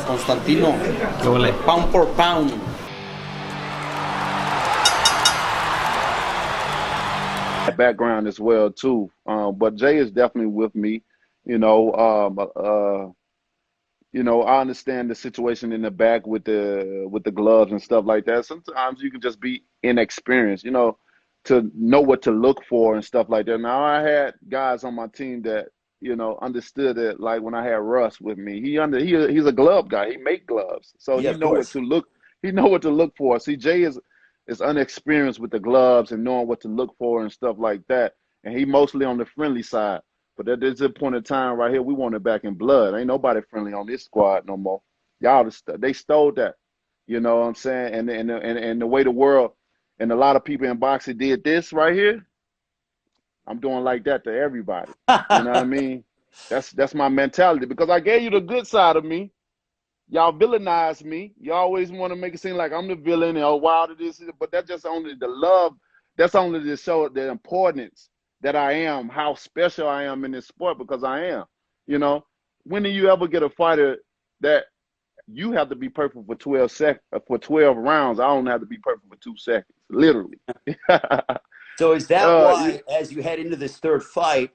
Constantino, ¿Qué huele? pound for pound. Background as well too. But Jay is definitely with me. You know, I understand the situation in the back with the gloves and stuff like that. Sometimes you can just be inexperienced, to know what to look for and stuff like that. Now I had guys on my team that understood it. Like when I had Russ with me, he's a glove guy. He make gloves, so Yeah, he of know what course. to look. He know what to look for. See, Jay is unexperienced with the gloves and knowing what to look for and stuff like that. And he mostly on the friendly side. But at this point in time right here, we want it back in blood. Ain't nobody friendly on this squad no more. Y'all, they stole that. You know what I'm saying? And the way the world and a lot of people in boxing did this right here, I'm doing like that to everybody. You know what I mean? That's my mentality because I gave you the good side of me. Y'all villainize me. You always want to make it seem like I'm the villain and oh wow this is, but that's just only the love. That's only to show the importance that I am, how special I am in this sport because I am. You know, when do you ever get a fighter that you have to be perfect for 12 rounds? I don't have to be perfect for 2 seconds, literally. So is that Yeah. why, as you head into this third fight,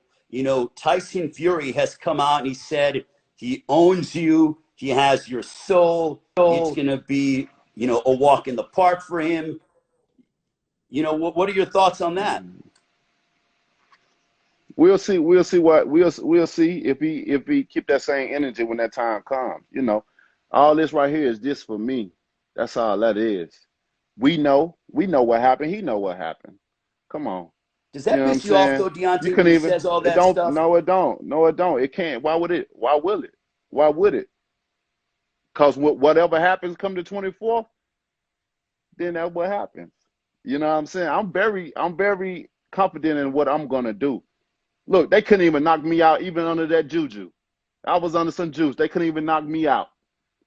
Tyson Fury has come out and he said he owns you, he has your soul, it's going to be, a walk in the park for him. What are your thoughts on that? We'll see. We'll see if he keep that same energy when that time comes. All this right here is just for me. That's all that is. We know what happened. He know what happened. Come on. Does You that know what I'm piss you off, saying? though, You Deontay, when couldn't he even. says all It that don't. stuff? No, it don't. No, it don't. It can't. Why would it? Why will it? Why would it? Because whatever happens come the 24th, then that's what happens. You know what I'm saying? I'm very confident in what I'm gonna do. Look, they couldn't even knock me out even under that juju. I was under some juice. They couldn't even knock me out.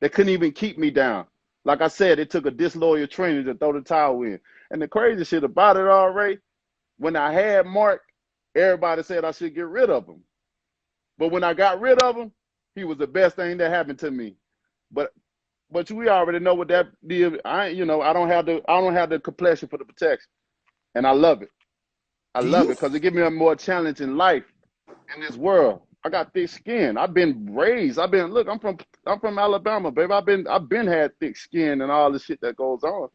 They couldn't even keep me down. Like I said, it took a disloyal trainer to throw the towel in. And the crazy shit about it already, when I had Mark, everybody said I should get rid of him. But when I got rid of him, he was the best thing that happened to me. But we already know what that did. I don't have the complexion for the protection. And I love it. I Do love you it because it gives me a more challenge in life in this world. I got thick skin. I've been raised. Look, I'm from Alabama, baby. I've been had thick skin and all the shit that goes on.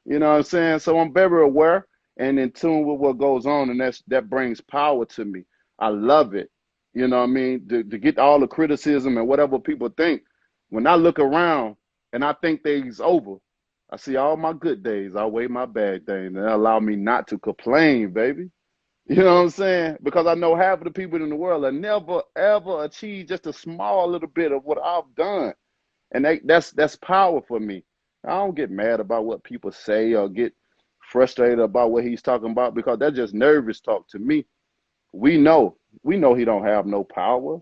You know what I'm saying? So I'm very aware and in tune with what goes on, and that brings power to me. I love it. You know what I mean? To get all the criticism and whatever people think. When I look around and I think things over, I see all my good days. I weigh my bad days, and that allow me not to complain, baby. You know what I'm saying? Because I know half of the people in the world have never, ever achieved just a small little bit of what I've done. And that's power for me. I don't get mad about what people say or get frustrated about what he's talking about because that's just nervous talk to me. We know. We know he don't have no power.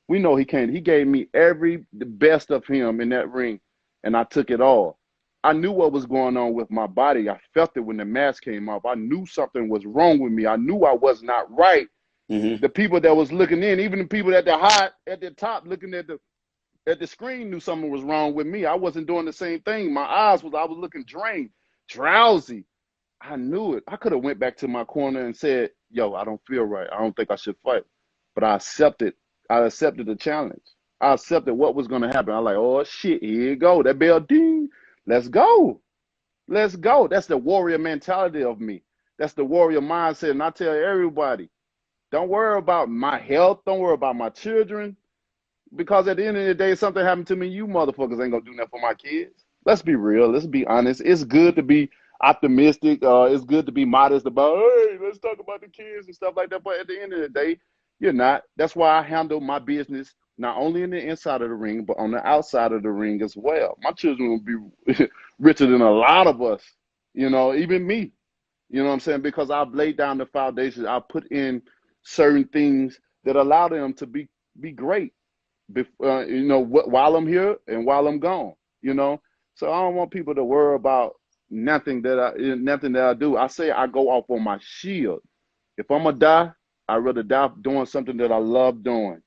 We know he can't. He gave me the best of him in that ring, and I took it all. I knew what was going on with my body. I felt it when the mask came off. I knew something was wrong with me. I knew I was not right. Mm-hmm. The people that was looking in, even the people at the top looking at the screen knew something was wrong with me. I wasn't doing the same thing. I was looking drained, drowsy. I knew it. I could have went back to my corner and said, yo, I don't feel right. I don't think I should fight. But I accepted. I accepted the challenge. I accepted what was going to happen. I was like, oh, shit, here you go. That bell ding. Let's go. Let's go. That's the warrior mentality of me. That's the warrior mindset. And I tell everybody, don't worry about my health. Don't worry about my children. Because at the end of the day, something happened to me, you motherfuckers ain't going to do nothing for my kids. Let's be real. Let's be honest. It's good to be optimistic. It's good to be modest about, hey, let's talk about the kids and stuff like that. But at the end of the day, you're not. That's why I handle my business not only in the inside of the ring, but on the outside of the ring as well. My children will be richer than a lot of us, even me. You know what I'm saying? Because I've laid down the foundation. I put in certain things that allow them to be great, while I'm here and while I'm gone. So I don't want people to worry about nothing that I do. I say I go off on my shield. If I'm going to die, I'd rather die doing something that I love doing.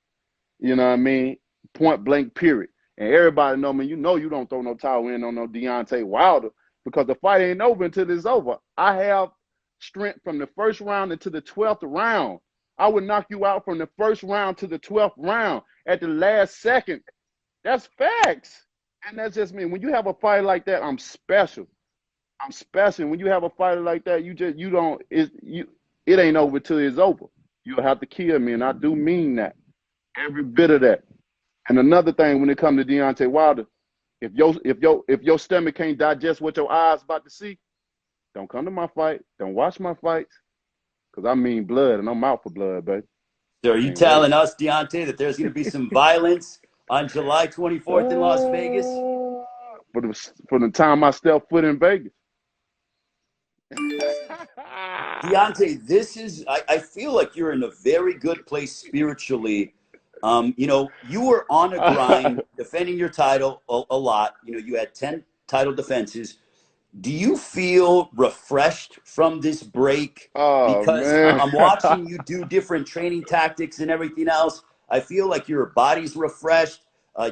You know what I mean? Point blank, period. And everybody know me. You know you don't throw no towel in on no Deontay Wilder because the fight ain't over until it's over. I have strength from the first round into the 12th round. I would knock you out from the first round to the 12th round at the last second. That's facts. And that's just me. When you have a fight like that, I'm special. I'm special. When you have a fighter like that, you don't it ain't over till it's over. You'll have to kill me, and I do mean that. Every bit of that. And another thing when it comes to Deontay Wilder, if your stomach can't digest what your eyes about to see, don't come to my fight. Don't watch my fights. Cause I mean blood and I'm out for blood, baby. So are you Can't wait. telling us, Deontay, that there's going to be some violence on July 24th in Las Vegas? For the time I step foot in Vegas. Deontay, I feel like you're in a very good place spiritually. You were on a grind defending your title a lot. You had 10 title defenses. Do you feel refreshed from this break? Oh Because man. I'm watching you do different training tactics and everything else. I feel like your body's refreshed.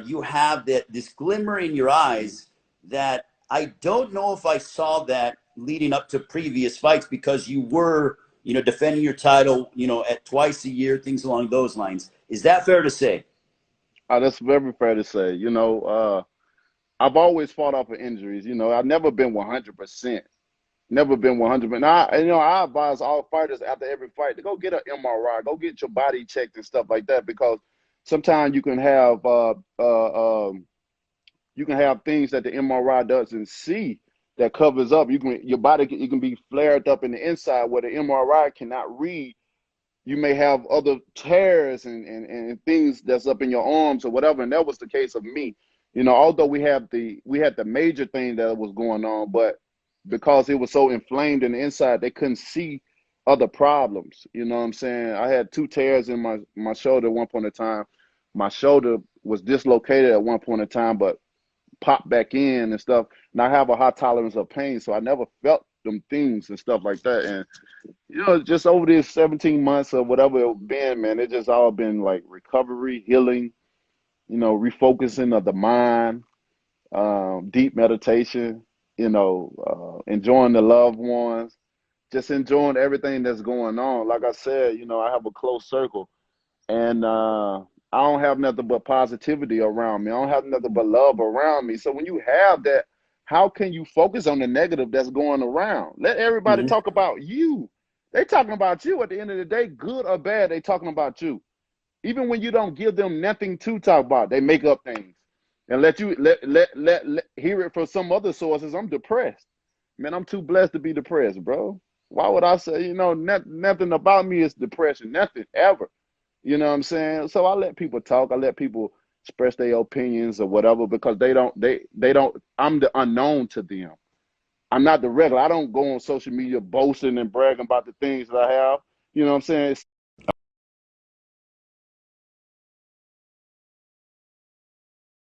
You have this glimmer in your eyes that I don't know if I saw that leading up to previous fights because you were, defending your title, at twice a year, things along those lines. Is that fair to say? That's very fair to say. I've always fought off of injuries. I've never been 100%. Never been 100%. Now, I advise all fighters after every fight to go get an MRI, go get your body checked and stuff like that because sometimes you can have things that the MRI doesn't see that covers up. Your body it can be flared up in the inside where the MRI cannot read. You may have other tears and things that's up in your arms or whatever. And that was the case of me. Although we had the major thing that was going on, but because it was so inflamed in the inside, they couldn't see other problems. You know what I'm saying? I had 2 tears in my shoulder at one point in time. My shoulder was dislocated at one point in time, but popped back in and stuff. And I have a high tolerance of pain, so I never felt them things and stuff like that. And just over these 17 months or whatever it's been, man, it just all been like recovery, healing, refocusing of the mind, deep meditation, enjoying the loved ones, just enjoying everything that's going on. Like I said, I have a close circle, and I don't have nothing but positivity around me. I don't have nothing but love around me. So when you have that, how can you focus on the negative that's going around? Let everybody Mhm. talk about you. They talking about you at the end of the day, good or bad, they talking about you. Even when you don't give them nothing to talk about, they make up things and let you hear it from some other sources. I'm depressed. Man, I'm too blessed to be depressed, bro. Why would I say, nothing about me is depression, nothing ever. You know what I'm saying? So I let people talk. I let people express their opinions or whatever because they don't I'm the unknown to them. I'm not the regular. I don't go on social media boasting and bragging about the things that I have. You know what I'm saying?